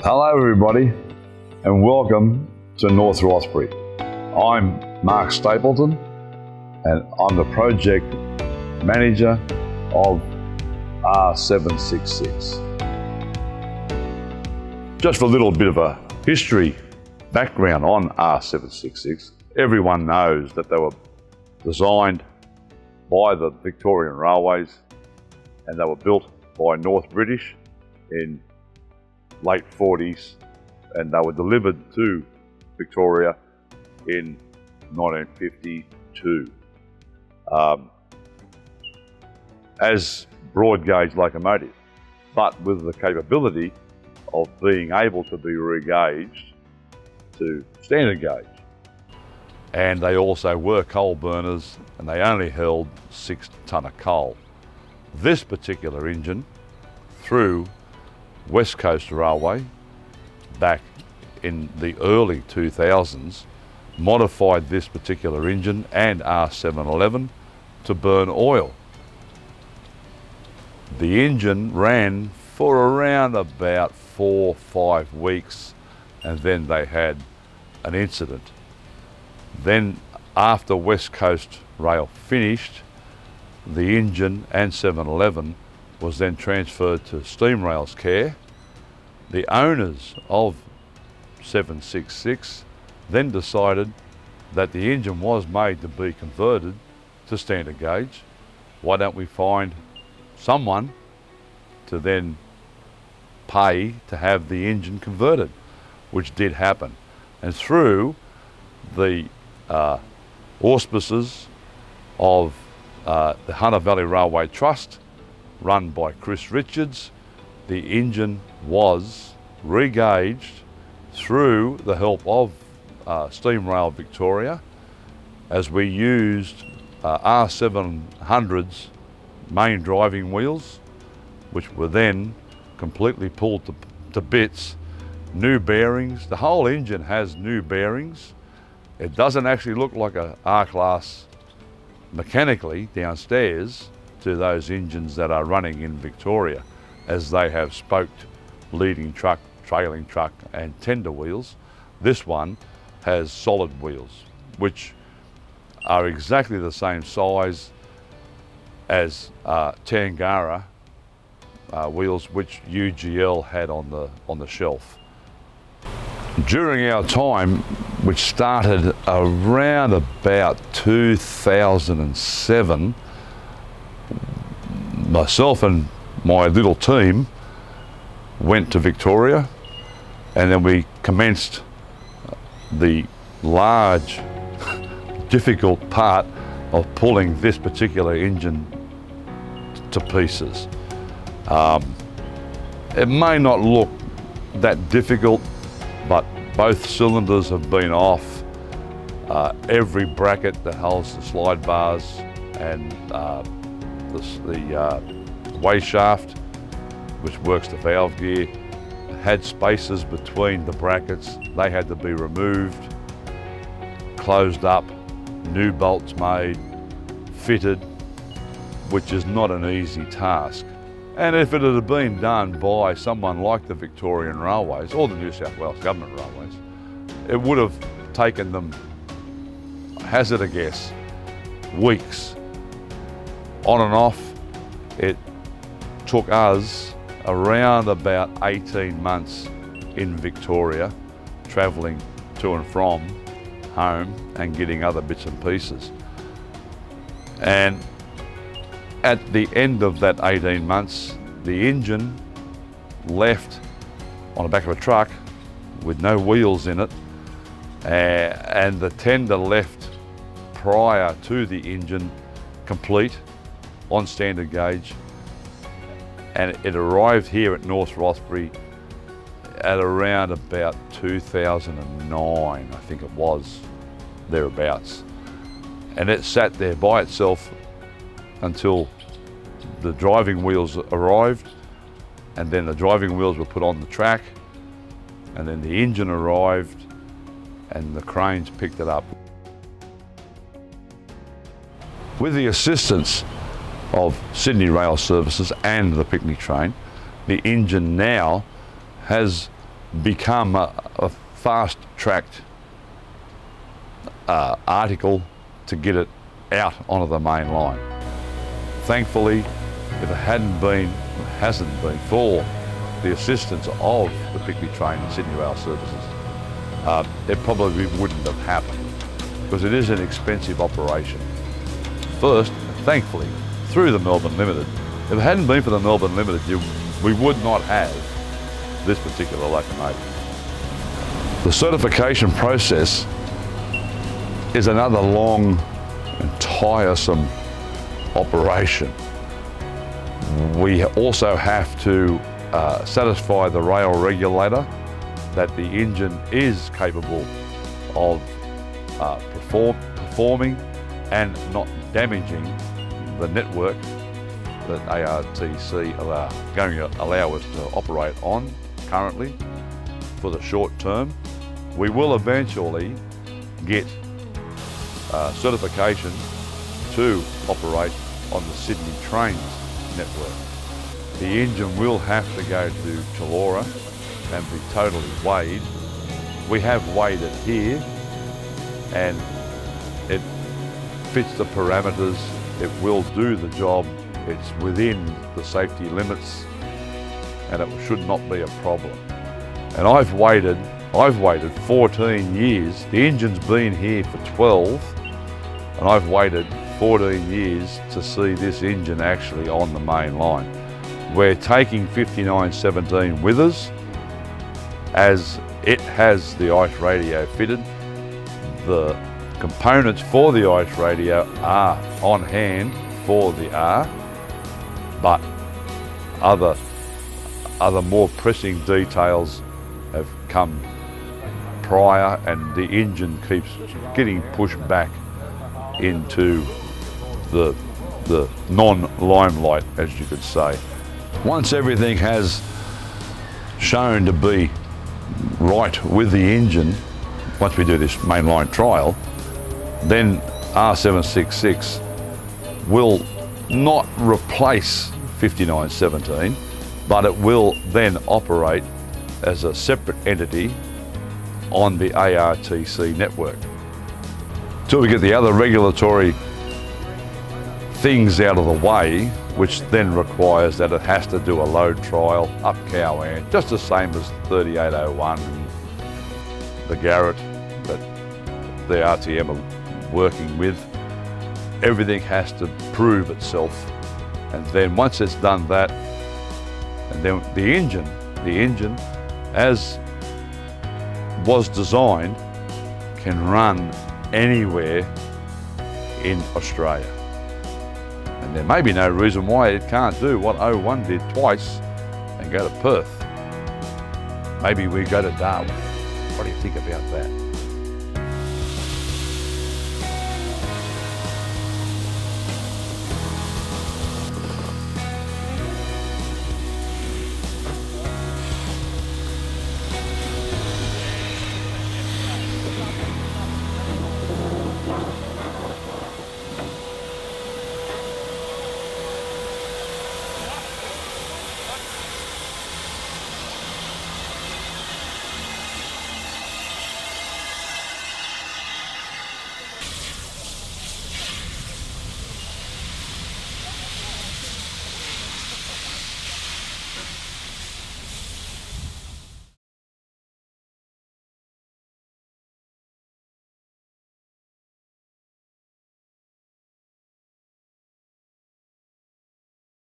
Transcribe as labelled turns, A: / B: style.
A: Hello everybody and welcome to North Rothbury. I'm Mark Stapleton and I'm the project manager of R766. Just for a little bit of a history background on R766, everyone knows that they were designed by the Victorian Railways and they were built by North British in late 40s, and they were delivered to Victoria in 1952 as broad gauge locomotive, but with the capability of being able to be regauged to standard gauge. And they also were coal burners, and they only held 6 tonne of coal. This particular engine, through West Coast Railway back in the early 2000s, modified this particular engine and R711 to burn oil. The engine ran for around about 4 or 5 weeks, and then they had an incident. Then after West Coast Rail finished, the engine and 711 was then transferred to Steam Rail's care. The owners of 766 then decided that the engine was made to be converted to standard gauge. Why don't we find someone to then pay to have the engine converted, which did happen. And through the auspices of the Hunter Valley Railway Trust, run by Chris Richards, the engine was regauged through the help of Steam Rail Victoria, as we used R700's main driving wheels, which were then completely pulled to bits. New bearings, the whole engine has new bearings. It doesn't actually look like a R-Class mechanically downstairs to those engines that are running in Victoria, as they have spoked leading truck, trailing truck and tender wheels. This one has solid wheels, which are exactly the same size as Tangara wheels, which UGL had on the shelf. During our time, which started around about 2007, myself and my little team went to Victoria, and then we commenced the large, difficult part of pulling this particular engine to pieces. It may not look that difficult, but both cylinders have been off. Every bracket that holds the slide bars and the way shaft, which works the valve gear, had spaces between the brackets. They had to be removed, closed up, new bolts made, fitted, which is not an easy task. And if it had been done by someone like the Victorian Railways or the New South Wales Government Railways, it would have taken them, hazard a guess, weeks. On and off, it took us around about 18 months in Victoria, travelling to and from home and getting other bits and pieces. And at the end of that 18 months, the engine left on the back of a truck with no wheels in it, and the tender left prior to the engine complete on standard gauge, and it arrived here at North Rothbury at around about 2009, I think it was, thereabouts. And it sat there by itself until the driving wheels arrived, and then the driving wheels were put on the track, and then the engine arrived and the cranes picked it up. With the assistance of Sydney Rail Services and the picnic train, the engine now has become a fast-tracked article to get it out onto the main line. Thankfully, if it hasn't been for the assistance of the Pickley Train and Sydney Rail Services, it probably wouldn't have happened, because it is an expensive operation. First, thankfully, through the Melbourne Limited. If it hadn't been for the Melbourne Limited, we would not have this particular locomotive. The certification process is another long and tiresome operation. We also have to satisfy the rail regulator that the engine is capable of performing and not damaging the network that ARTC are going to allow us to operate on currently for the short term. We will eventually get certification to operate on the Sydney Trains network. The engine will have to go to Chullora and be totally weighed. We have weighed it here and it fits the parameters. It will do the job. It's within the safety limits and it should not be a problem. And I've waited 14 years. The engine's been here for 12 and I've waited 14 years to see this engine actually on the main line. We're taking 5917 with us as it has the ICE radio fitted. The components for the ICE radio are on hand for the R, but other more pressing details have come prior and the engine keeps getting pushed back into the non-limelight, as you could say. Once everything has shown to be right with the engine, once we do this mainline trial, then R766 will not replace 5917, but it will then operate as a separate entity on the ARTC network. Till we get the other regulatory things out of the way, which then requires that it has to do a load trial up Cowan, just the same as 3801 and the Garrett that the RTM are working with. Everything has to prove itself, and then once it's done that, and then the engine as was designed can run anywhere in Australia. And there may be no reason why it can't do what 01 did twice and go to Perth. Maybe we go to Darwin. What do you think about that?